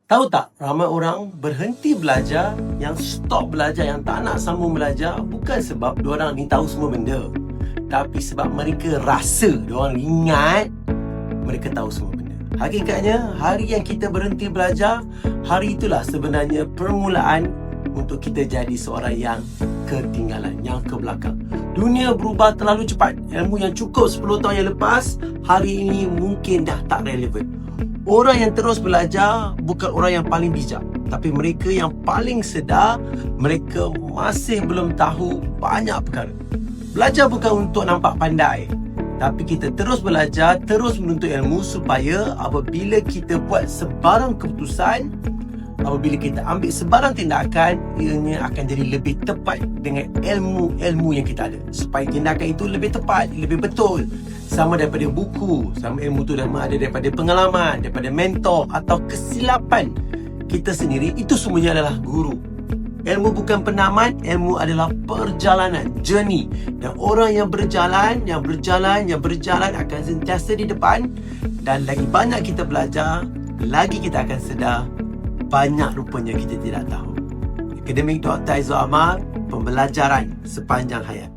Tahu tak, ramai orang berhenti belajar, yang stop belajar, yang tak nak sambung belajar bukan sebab diorang ni tahu semua benda, tapi sebab mereka rasa, diorang ingat mereka tahu semua benda. Hakikatnya, hari yang kita berhenti belajar, hari itulah sebenarnya permulaan untuk kita jadi seorang yang ketinggalan, yang ke belakang. Dunia berubah terlalu cepat. Ilmu yang cukup 10 tahun yang lepas, hari ini mungkin dah tak relevan. Orang yang terus belajar bukan orang yang paling bijak, tapi mereka yang paling sedar mereka masih belum tahu banyak perkara. Belajar bukan untuk nampak pandai, tapi kita terus belajar, terus menuntut ilmu supaya apabila kita buat sebarang keputusan, apabila kita ambil sebarang tindakan, ianya akan jadi lebih tepat dengan ilmu-ilmu yang kita ada. Supaya tindakan itu lebih tepat, lebih betul. Sama daripada buku, sama ilmu tu ada daripada pengalaman, daripada mentor atau kesilapan kita sendiri. Itu semuanya adalah guru. Ilmu bukan penamat, ilmu adalah perjalanan, journey. Dan orang yang berjalan akan sentiasa di depan. Dan lagi banyak kita belajar, lagi kita akan sedar banyak rupanya kita tidak tahu. Akademik Dr. Aizul Amar, pembelajaran sepanjang hayat.